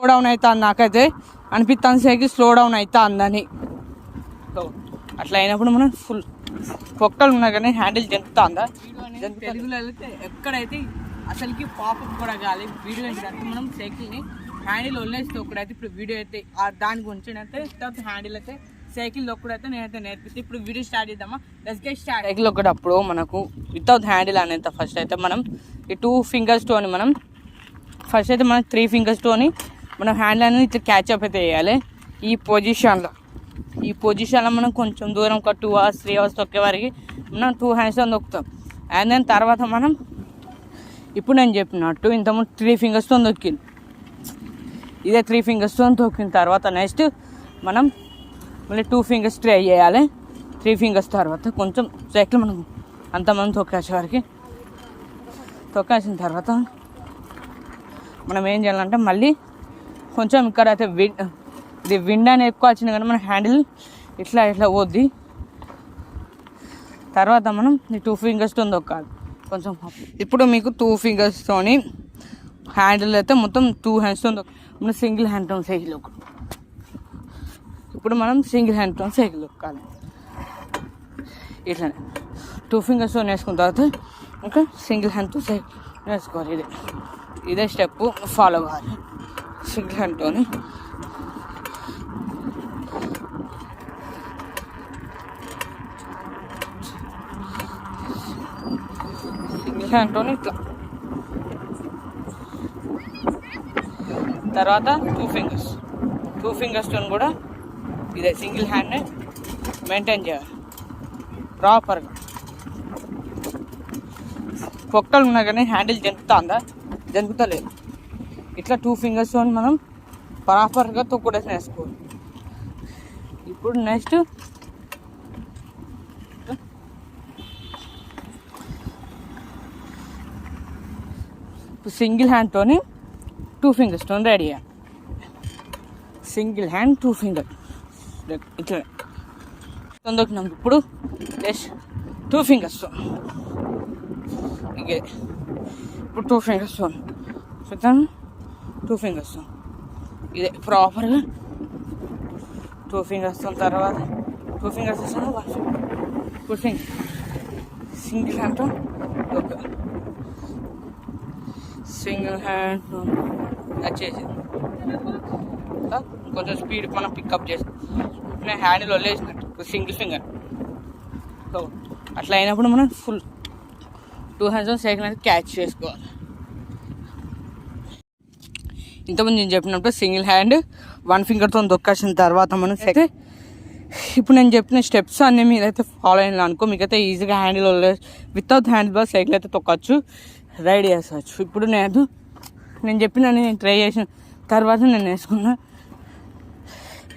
Slow down అవుతుంది, నాకైతే అనిపిస్తుంది సైకిల్ స్లో డౌన్ అవుతుందని. సో అట్లా అయినప్పుడు మనం ఫుల్ పొక్కలు ఉన్నా కానీ హ్యాండిల్ జంపుతుందా. తెలుగులో అయితే ఎక్కడైతే అసలుకి పాపప్ కూడా కాలి వీడియో ఏంటంటే మనం సైకిల్ని హ్యాండిల్ వదిలేస్తే ఒకడైతే ఇప్పుడు వీడియో అయితే దాని గురించి అయితే తర్వాత హ్యాండిల్ అయితే సైకిల్ ఒక్కడైతే నేనైతే నేర్పిస్తే ఇప్పుడు వీడియో స్టార్ట్ చేద్దామా. స్టార్ట్ సైకిల్ ఒకటప్పుడు మనకు వితౌట్ హ్యాండిల్ అనేది ఫస్ట్ అయితే మనం ఈ 2 ఫింగర్స్తోని మనం ఫస్ట్ అయితే మనం 3 ఫింగర్స్తోని మనం హ్యాండిల్ అనేది ఇట్లా క్యాచ్అప్ అయితే వేయాలి. ఈ పొజిషన్లో మనం కొంచెం దూరం ఒక 2 hours 3 hours తొక్కే వరకు మనం 2 హ్యాండ్స్తో తొక్కుతాం. అండ్ దెన్ తర్వాత మనం ఇప్పుడు నేను చెప్పినట్టు ఇంతకుముందు 3 ఫింగర్స్తో తొక్కింది, ఇదే 3 ఫింగర్స్తో తొక్కిన తర్వాత నెక్స్ట్ మనం మళ్ళీ 2 ఫింగర్స్ ట్రై చేయాలి. 3 ఫింగర్స్ తర్వాత కొంచెం సైకిల్ మనం అంతమంది తొక్కేసిన తర్వాత మనం ఏం చేయాలంటే మళ్ళీ కొంచెం ఇక్కడ అయితే ఇది విండ్ అని ఎక్కువ వచ్చింది కానీ మన హ్యాండిల్ ఇట్లా పోద్ది. తర్వాత మనం ఈ 2 ఫింగర్స్తో తొక్కాలి కొంచెం. ఇప్పుడు మీకు 2 ఫింగర్స్తోని హ్యాండిల్ అయితే మొత్తం 2 హ్యాండ్స్తో మనం సింగిల్ హ్యాండ్తో సైకిల్ ఇప్పుడు మనం సింగిల్ హ్యాండ్తో సైకిల్ తొక్కాలి. ఇట్లానే 2 ఫింగర్స్తో నేర్చుకున్న తర్వాత ఇంకా సింగిల్ హ్యాండ్తో సైకిల్ నేర్చుకోవాలి. ఇదే స్టెప్ ఫాలో అవ్వాలి సింగిల్ హ్యాండ్తోని. సింగిల్ హ్యాండ్తోని ఇట్లా తర్వాత 2 ఫింగర్స్తో కూడా ఇదే సింగిల్ హ్యాండ్ని మెయింటైన్ చేయాలి ప్రాపర్గా. పొక్కలు ఉన్నా కానీ హ్యాండిల్ జంపుతలేదు. ఇట్లా 2 ఫింగర్స్తో మనం ప్రాపర్గా తొక్కుడేసి వేసుకోవాలి. ఇప్పుడు నెక్స్ట్ సింగిల్ హ్యాండ్తో 2 ఫింగర్స్తో రెడీ చేయాలి. సింగిల్ హ్యాండ్ 2 ఫింగర్ ఇట్లా తొందరకున్నాం. ఇప్పుడు జస్ట్ 2 ఫింగర్స్తో ఇదే ఇప్పుడు 2 ఫింగర్స్తో 2 ఫింగర్స్తో ఇదే ప్రాపర్గా 2 ఫింగర్స్తో తర్వాత 2 ఫింగర్స్ వస్తాను 1 ఫింగర్ ఇప్పుడు సింగిల్ హ్యాండ్తో సింగిల్ హ్యాండ్ వచ్చేసి కొంచెం స్పీడ్ మనం పికప్ చేస్తాం. నేను హ్యాండిల్ వదిలేసినట్టు సింగిల్ ఫింగర్. సో అట్లా అయినప్పుడు మనం ఫుల్ 2 హ్యాండ్స్తో సైకిల్ అనేది క్యాచ్ చేసుకోవాలి. ఇంతకుముందు నేను చెప్పినప్పుడు సింగిల్ హ్యాండ్ 1 ఫింగర్తో తొక్కాల్సిన తర్వాత మనం సైకిల్ ఇప్పుడు నేను చెప్పిన స్టెప్స్ అన్నీ మీరైతే ఫాలో అయినా అనుకో మీకైతే ఈజీగా handle without handle ball cycle అయితే తొక్కచ్చు, రైడ్ చేసవచ్చు. ఇప్పుడు నేను చెప్పిన నేను ట్రై చేసిన తర్వాత నేను వేసుకున్నా.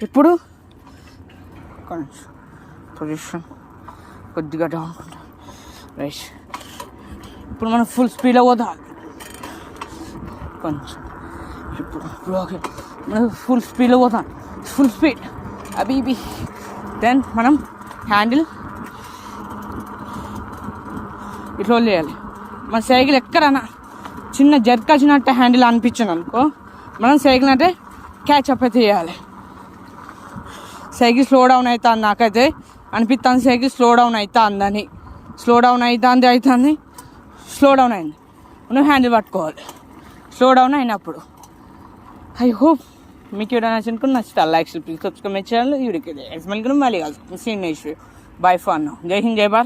ఇప్పుడు పొజిషన్ కొద్దిగా డౌన్ రైట్. ఇప్పుడు మనం ఫుల్ స్పీడ్లో పోతాం కొంచెం. ఇప్పుడు ఓకే మనం ఫుల్ స్పీడ్లో పోతాం, ఫుల్ స్పీడ్ అబీబీ. దెన్ మనం హ్యాండిల్ ఇట్లా వదిలేయాలి. మన సైకిల్ ఎక్కడన్నా చిన్న జర్క్ వచ్చినట్టు హ్యాండిల్ అనిపించాను అనుకో మనం సైకిల్ అంటే క్యాచ్అప్ అయితే చేయాలి. సైకిల్ స్లో డౌన్ అవుతుంది, నాకైతే అనిపిస్తుంది సైకిల్ స్లో డౌన్ అవుతుందని. స్లో డౌన్ అవుతుంది స్లో డౌన్ అయింది మనం హ్యాండిల్ పట్టుకోవాలి స్లో డౌన్ అయినప్పుడు. ఐ హోప్ మీకు వీడియో నచ్చుతా. Like subscribe my channel. వీడియోకి మళ్ళీ కలుస్తాం. Seen next. Bye for now. Jai Hind, జై భారత్.